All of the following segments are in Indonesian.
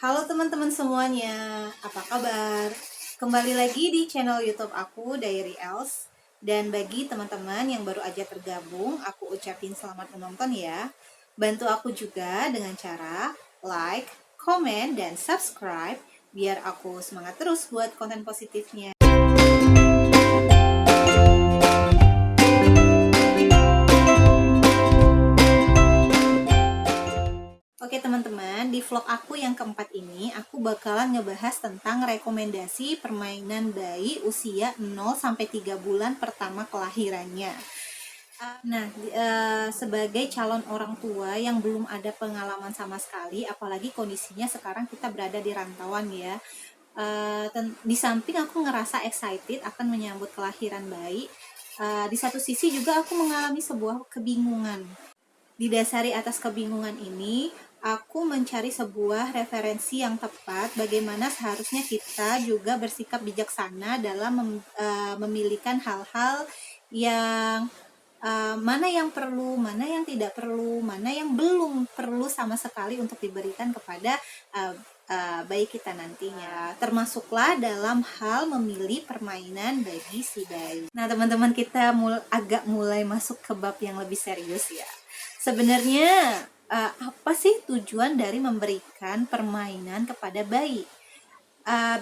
Halo teman-teman semuanya, apa kabar? Kembali lagi di channel YouTube aku, Diary Els. Dan bagi teman-teman yang baru aja tergabung, aku ucapin selamat menonton ya. Bantu aku juga dengan cara like, komen, dan subscribe biar aku semangat terus buat konten positifnya. Oke teman-teman, di vlog aku yang keempat ini, aku bakalan ngebahas tentang rekomendasi permainan bayi usia 0-3 bulan pertama kelahirannya. Nah, sebagai calon orang tua yang belum ada pengalaman sama sekali, apalagi kondisinya sekarang kita berada di rantauan ya. Di samping aku ngerasa excited akan menyambut kelahiran bayi, di satu sisi juga aku mengalami sebuah kebingungan. Didasari atas kebingungan ini, aku mencari sebuah referensi yang tepat bagaimana seharusnya kita juga bersikap bijaksana dalam memilihkan hal-hal yang mana yang perlu, mana yang tidak perlu, mana yang belum perlu sama sekali untuk diberikan kepada bayi kita nantinya. Termasuklah dalam hal memilih permainan bagi si bayi. Nah, teman-teman, kita agak mulai masuk ke bab yang lebih serius ya. Sebenarnya apa sih tujuan dari memberikan permainan kepada bayi?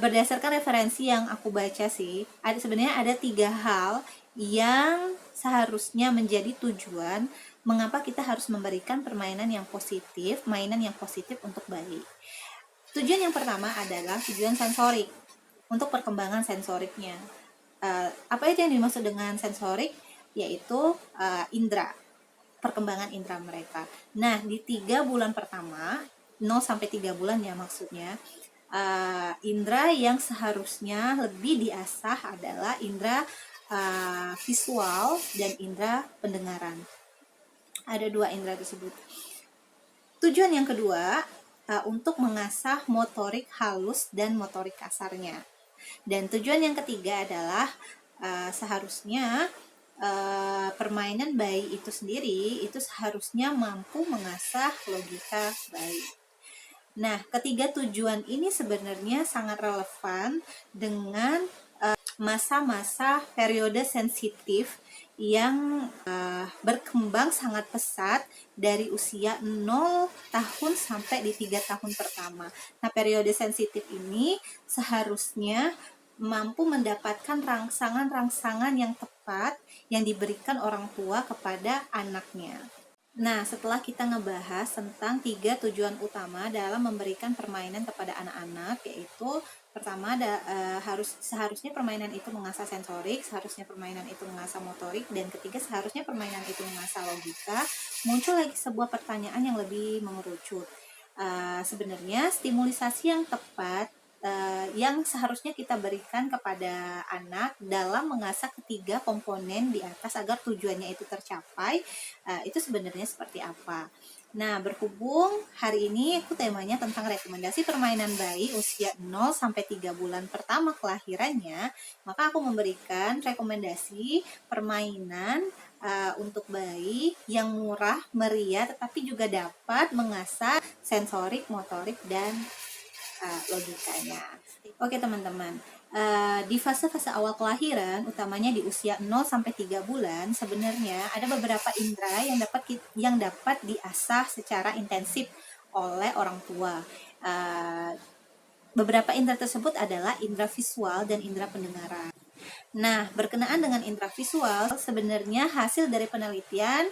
Berdasarkan referensi yang aku baca sih, sebenarnya ada 3 hal yang seharusnya menjadi tujuan mengapa kita harus memberikan permainan yang positif, mainan yang positif untuk bayi. Tujuan yang pertama adalah tujuan sensorik, untuk perkembangan sensoriknya. Apa itu yang dimaksud dengan sensorik? Yaitu indera, perkembangan indera mereka. Nah, di 3 bulan pertama, 0-3 bulan ya maksudnya, indera yang seharusnya lebih diasah adalah indera visual dan indera pendengaran. Ada 2 indera tersebut. Tujuan yang kedua, untuk mengasah motorik halus dan motorik kasarnya. Dan tujuan yang ketiga adalah seharusnya permainan bayi itu sendiri itu seharusnya mampu mengasah logika bayi. Nah, ketiga tujuan ini sebenarnya sangat relevan dengan masa-masa periode sensitif yang berkembang sangat pesat dari usia 0 tahun sampai di 3 tahun pertama. Nah, periode sensitif ini seharusnya mampu mendapatkan rangsangan-rangsangan yang tepat yang diberikan orang tua kepada anaknya. Nah, setelah kita ngebahas tentang 3 tujuan utama dalam memberikan permainan kepada anak-anak, yaitu pertama seharusnya permainan itu mengasah sensorik, seharusnya permainan itu mengasah motorik, dan ketiga seharusnya permainan itu mengasah logika. Muncul lagi sebuah pertanyaan yang lebih mengerucut. Sebenarnya stimulisasi yang tepat yang seharusnya kita berikan kepada anak dalam mengasah ketiga komponen di atas agar tujuannya itu tercapai, itu sebenarnya seperti apa. Nah, berhubung hari ini aku temanya tentang rekomendasi permainan bayi usia 0-3 bulan pertama kelahirannya, maka aku memberikan rekomendasi permainan untuk bayi yang murah, meriah, tetapi juga dapat mengasah sensorik, motorik, dan logikanya. Oke teman-teman, di fase-fase awal kelahiran, utamanya di usia 0-3 bulan, sebenarnya ada beberapa indera yang dapat diasah secara intensif oleh orang tua. Beberapa indera tersebut adalah indera visual dan indera pendengaran. Nah, berkenaan dengan indera visual, sebenarnya hasil dari penelitian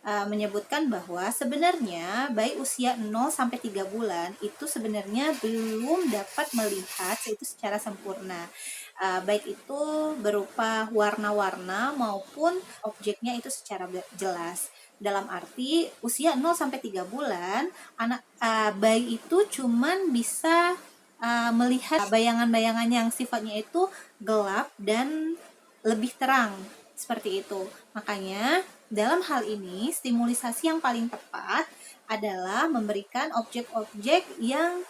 menyebutkan bahwa sebenarnya bayi usia 0-3 bulan itu sebenarnya belum dapat melihat itu secara sempurna. Baik itu berupa warna-warna maupun objeknya itu secara jelas. Dalam arti usia 0-3 bulan, bayi itu cuman bisa melihat bayangan-bayangan yang sifatnya itu gelap dan lebih terang, seperti itu. Makanya dalam hal ini stimulisasi yang paling tepat adalah memberikan objek-objek yang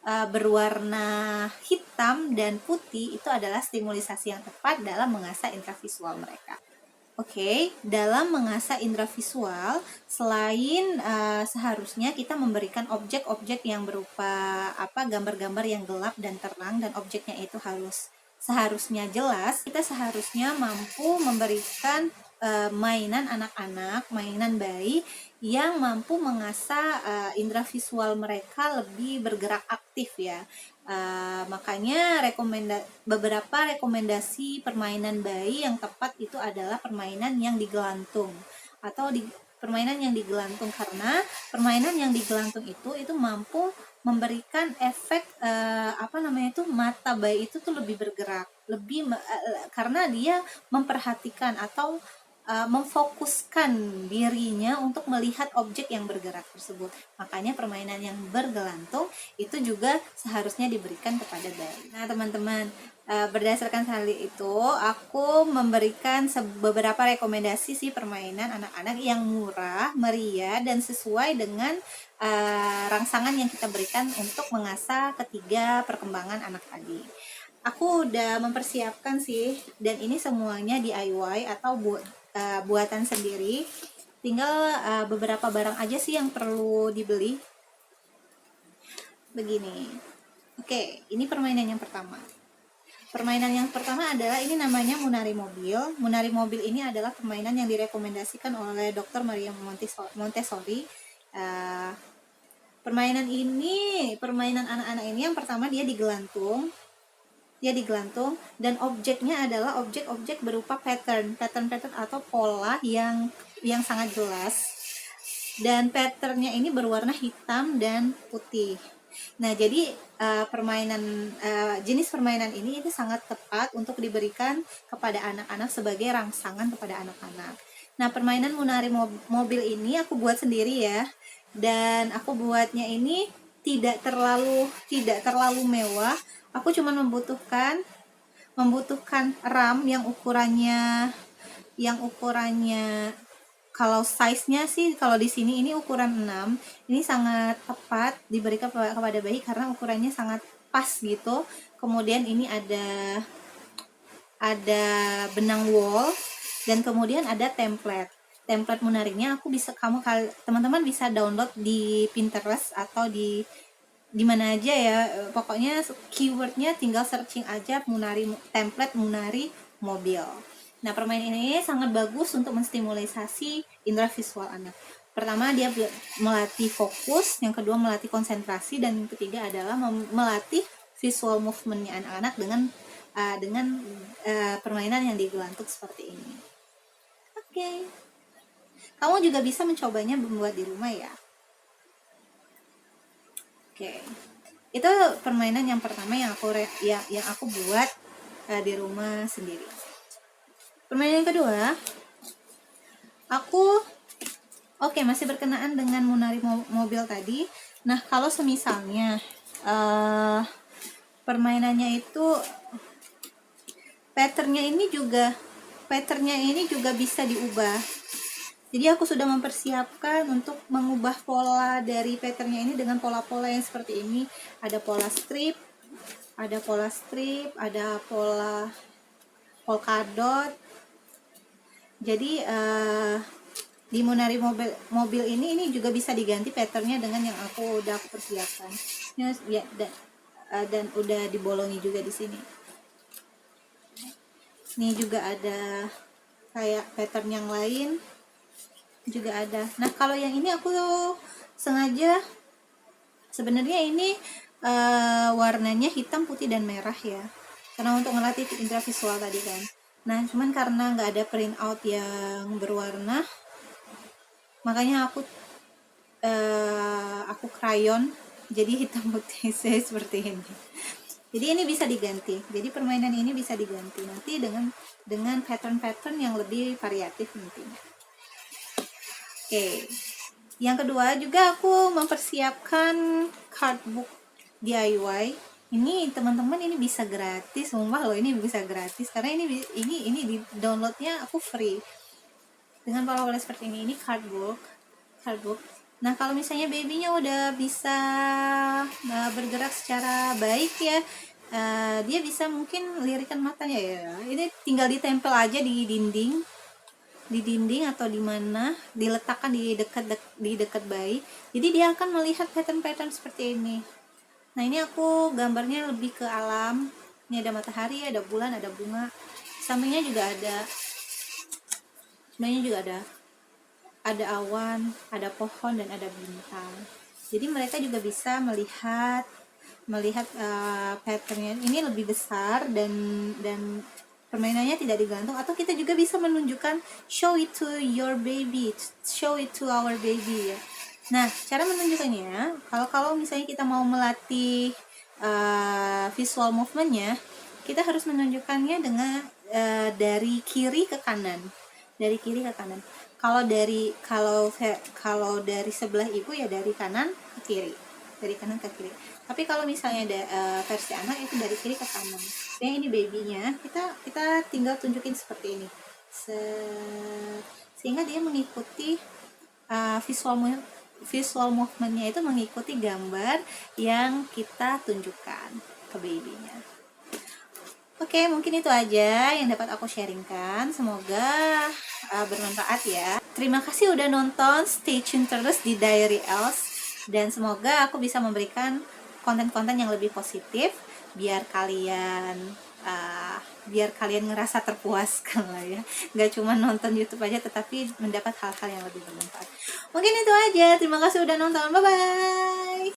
berwarna hitam dan putih. Itu adalah stimulisasi yang tepat dalam mengasah indera visual mereka. Oke, dalam mengasah indera visual, selain seharusnya kita memberikan objek-objek yang berupa gambar-gambar yang gelap dan terang, dan objeknya itu seharusnya jelas, kita seharusnya mampu memberikan mainan anak-anak, mainan bayi yang mampu mengasah indera visual mereka lebih bergerak aktif ya. Makanya beberapa rekomendasi permainan bayi yang tepat itu adalah permainan yang digelantung atau permainan yang digelantung, karena permainan yang digelantung itu mampu memberikan efek mata bayi itu tuh lebih bergerak, karena dia memperhatikan atau memfokuskan dirinya untuk melihat objek yang bergerak tersebut. Makanya permainan yang bergelantung itu juga seharusnya diberikan kepada bayi. Nah teman-teman, berdasarkan hal itu aku memberikan beberapa rekomendasi sih permainan anak-anak yang murah, meriah, dan sesuai dengan rangsangan yang kita berikan untuk mengasah ketiga perkembangan anak tadi. Aku udah mempersiapkan sih, dan ini semuanya DIY atau buatan sendiri. Tinggal beberapa barang aja sih yang perlu dibeli. Begini. Oke, ini permainan yang pertama. Permainan yang pertama adalah ini namanya Munari Mobil. Munari Mobil ini adalah permainan yang direkomendasikan oleh Dr. Maria Montessori. Permainan anak-anak ini yang pertama dia digelantung, dan objeknya adalah objek-objek berupa pattern atau pola yang sangat jelas, dan patternnya ini berwarna hitam dan putih. Nah, jadi jenis permainan ini itu sangat tepat untuk diberikan kepada anak-anak sebagai rangsangan kepada anak-anak. Nah, permainan Munari Mobil ini aku buat sendiri ya, dan aku buatnya ini tidak terlalu mewah. Aku cuma membutuhkan RAM yang ukurannya kalau size-nya sih, kalau di sini ini ukuran 6. Ini sangat tepat diberikan kepada bayi karena ukurannya sangat pas gitu. Kemudian ini ada benang wol, dan kemudian ada template Munarinya. Teman-teman bisa download di Pinterest atau di mana aja ya, pokoknya keywordnya tinggal searching aja template Munari Mobil. Nah, permainan ini sangat bagus untuk menstimulasi indera visual anak. Pertama, dia melatih fokus, yang kedua melatih konsentrasi, dan yang ketiga adalah melatih visual movementnya anak-anak dengan permainan yang digelantung seperti ini. Oke. Kamu juga bisa mencobanya membuat di rumah ya. Oke, itu permainan yang pertama yang aku buat di rumah sendiri. Permainan yang kedua, masih berkenaan dengan Munari Mobil tadi. Nah, kalau semisalnya permainannya itu patternnya ini juga bisa diubah. Jadi aku sudah mempersiapkan untuk mengubah pola dari patternnya ini dengan pola-pola yang seperti ini. Ada pola strip, ada pola polkadot. Jadi di Munari Mobil ini juga bisa diganti patternnya dengan yang aku persiapkan. Ya, dan udah dibolongi juga di sini. Ini juga ada kayak pattern yang lain juga ada. Nah, kalau yang ini aku sengaja, sebenarnya ini warnanya hitam, putih, dan merah ya, karena untuk melatih indera visual tadi kan. Nah, cuman karena nggak ada print out yang berwarna, makanya aku crayon, jadi hitam putih seperti ini. Jadi ini bisa diganti. Jadi permainan ini bisa diganti nanti dengan pattern-pattern yang lebih variatif nantinya. Oke. Yang kedua juga aku mempersiapkan cardbook DIY. Ini teman-teman, ini bisa gratis, sumpah loh, ini bisa gratis karena ini di downloadnya aku free. Dengan pola-pola seperti ini cardbook. Nah, kalau misalnya babynya udah bisa bergerak secara baik ya, dia bisa mungkin lirikan matanya ya. Ini tinggal ditempel aja di dinding. di dinding atau di mana, diletakkan di dekat bayi. Jadi dia akan melihat pattern-pattern seperti ini. Nah, ini aku gambarnya lebih ke alam. Ini ada matahari, ada bulan, ada bunga. Sampingnya juga ada, sebenarnya juga ada awan, ada pohon, dan ada bintang. Jadi mereka juga bisa melihat patternnya. Ini lebih besar dan permainannya tidak digantung, atau kita juga bisa menunjukkan show it to your baby, show it to our baby ya. Nah, cara menunjukkannya, kalau misalnya kita mau melatih visual movementnya, kita harus menunjukkannya dengan dari kiri ke kanan, dari kiri ke kanan. Kalau dari sebelah ibu ya dari kanan ke kiri, dari kanan ke kiri. Tapi kalau misalnya ada versi anak itu dari kiri ke kanan. Yang ini babynya, kita tinggal tunjukin seperti ini, sehingga dia mengikuti visual movementnya itu mengikuti gambar yang kita tunjukkan ke babynya. Oke, mungkin itu aja yang dapat aku sharingkan. Semoga bermanfaat ya. Terima kasih udah nonton. Stay tune terus di Diary Els. Dan semoga aku bisa memberikan konten-konten yang lebih positif biar kalian ngerasa terpuaskan lah ya. Gak cuma nonton YouTube aja, tetapi mendapat hal-hal yang lebih bermanfaat. Mungkin itu aja. Terima kasih udah nonton. Bye-bye.